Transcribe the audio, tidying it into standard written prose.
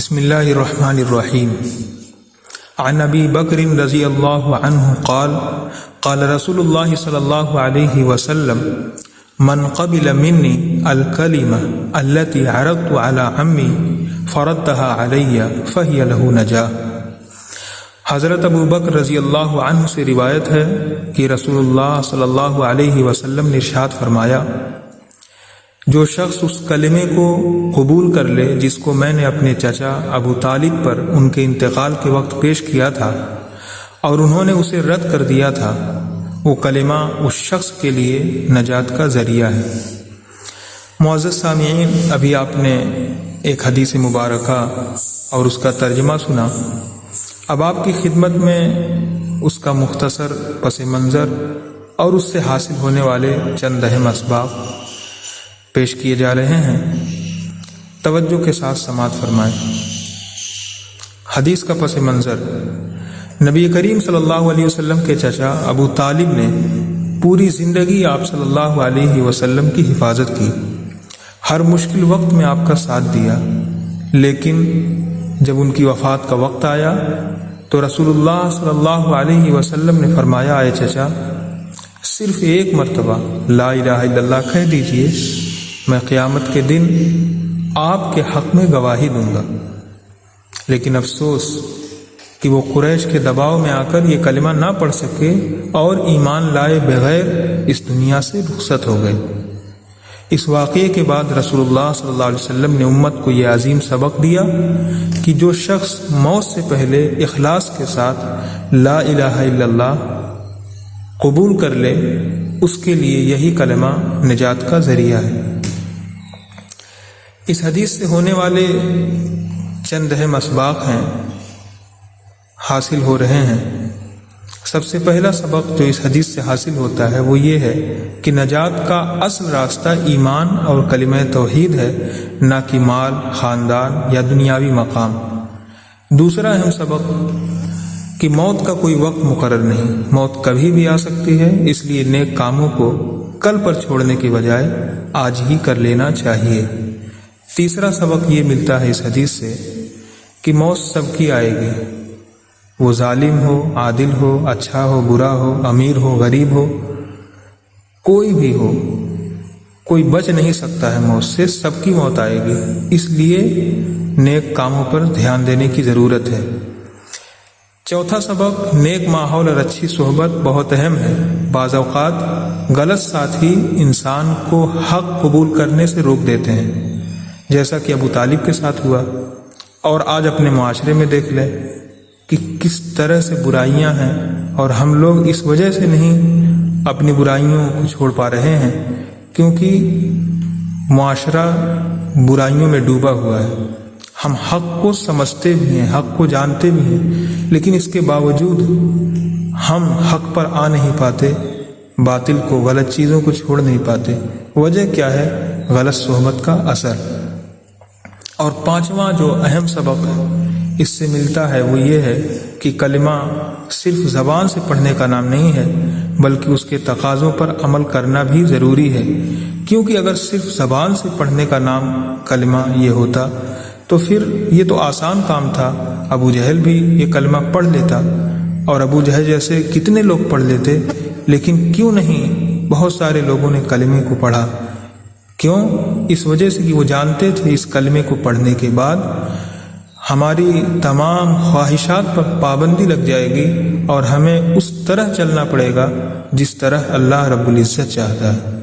بسم اللہ الرحمن الرحیم عن ابی بکر رضی اللہ عنہ قال قال رسول اللہ صلی اللہ علیہ وسلم من قبل منی الکلمہ التي عرضت على عمی فردها علی فہی له نجاہ۔ حضرت ابو بکر رضی اللہ عنہ سے روایت ہے کہ رسول اللہ صلی اللہ علیہ وسلم نے ارشاد فرمایا، جو شخص اس کلمے کو قبول کر لے جس کو میں نے اپنے چچا ابو طالب پر ان کے انتقال کے وقت پیش کیا تھا اور انہوں نے اسے رد کر دیا تھا، وہ کلمہ اس شخص کے لیے نجات کا ذریعہ ہے۔ معزز سامعین، ابھی آپ نے ایک حدیث مبارکہ اور اس کا ترجمہ سنا۔ اب آپ کی خدمت میں اس کا مختصر پس منظر اور اس سے حاصل ہونے والے چند اہم اسباب پیش کیے جا رہے ہیں، توجہ کے ساتھ سماعت فرمائیں۔ حدیث کا پس منظر: نبی کریم صلی اللہ علیہ وسلم کے چچا ابو طالب نے پوری زندگی آپ صلی اللہ علیہ وسلم کی حفاظت کی، ہر مشکل وقت میں آپ کا ساتھ دیا، لیکن جب ان کی وفات کا وقت آیا تو رسول اللہ صلی اللہ علیہ وسلم نے فرمایا، اے چچا، صرف ایک مرتبہ لا الہ الا اللہ کہہ دیجئے، میں قیامت کے دن آپ کے حق میں گواہی دوں گا۔ لیکن افسوس کہ وہ قریش کے دباؤ میں آ کر یہ کلمہ نہ پڑھ سکے اور ایمان لائے بغیر اس دنیا سے رخصت ہو گئے۔ اس واقعے کے بعد رسول اللہ صلی اللہ علیہ وسلم نے امت کو یہ عظیم سبق دیا کہ جو شخص موت سے پہلے اخلاص کے ساتھ لا الہ الا اللہ قبول کر لے، اس کے لیے یہی کلمہ نجات کا ذریعہ ہے۔ اس حدیث سے ہونے والے چند اہم اسباق ہیں، حاصل ہو رہے ہیں۔ سب سے پہلا سبق جو اس حدیث سے حاصل ہوتا ہے وہ یہ ہے کہ نجات کا اصل راستہ ایمان اور کلمہ توحید ہے، نہ کہ مال، خاندان یا دنیاوی مقام۔ دوسرا اہم سبق کہ موت کا کوئی وقت مقرر نہیں، موت کبھی بھی آ سکتی ہے، اس لیے نیک کاموں کو کل پر چھوڑنے کے بجائے آج ہی کر لینا چاہیے۔ تیسرا سبق یہ ملتا ہے اس حدیث سے کہ موت سب کی آئے گی، وہ ظالم ہو، عادل ہو، اچھا ہو، برا ہو، امیر ہو، غریب ہو، کوئی بھی ہو، کوئی بچ نہیں سکتا ہے موت سے، سب کی موت آئے گی، اس لیے نیک کاموں پر دھیان دینے کی ضرورت ہے۔ چوتھا سبق، نیک ماحول اور اچھی صحبت بہت اہم ہے۔ بعض اوقات غلط ساتھی انسان کو حق قبول کرنے سے روک دیتے ہیں، جیسا کہ ابو طالب کے ساتھ ہوا، اور آج اپنے معاشرے میں دیکھ لیں کہ کس طرح سے برائیاں ہیں، اور ہم لوگ اس وجہ سے نہیں اپنی برائیوں کو چھوڑ پا رہے ہیں کیونکہ معاشرہ برائیوں میں ڈوبا ہوا ہے۔ ہم حق کو سمجھتے بھی ہیں، حق کو جانتے بھی ہیں، لیکن اس کے باوجود ہم حق پر آ نہیں پاتے، باطل کو، غلط چیزوں کو چھوڑ نہیں پاتے۔ وجہ کیا ہے؟ غلط صحبت کا اثر۔ اور پانچواں جو اہم سبق اس سے ملتا ہے وہ یہ ہے کہ کلمہ صرف زبان سے پڑھنے کا نام نہیں ہے، بلکہ اس کے تقاضوں پر عمل کرنا بھی ضروری ہے، کیونکہ اگر صرف زبان سے پڑھنے کا نام کلمہ یہ ہوتا تو پھر یہ تو آسان کام تھا، ابو جہل بھی یہ کلمہ پڑھ لیتا، اور ابو جہل جیسے کتنے لوگ پڑھ لیتے، لیکن کیوں نہیں بہت سارے لوگوں نے کلمے کو پڑھا؟ کیوں؟ اس وجہ سے کہ وہ جانتے تھے اس کلمے کو پڑھنے کے بعد ہماری تمام خواہشات پر پابندی لگ جائے گی اور ہمیں اس طرح چلنا پڑے گا جس طرح اللہ رب العزت چاہتا ہے۔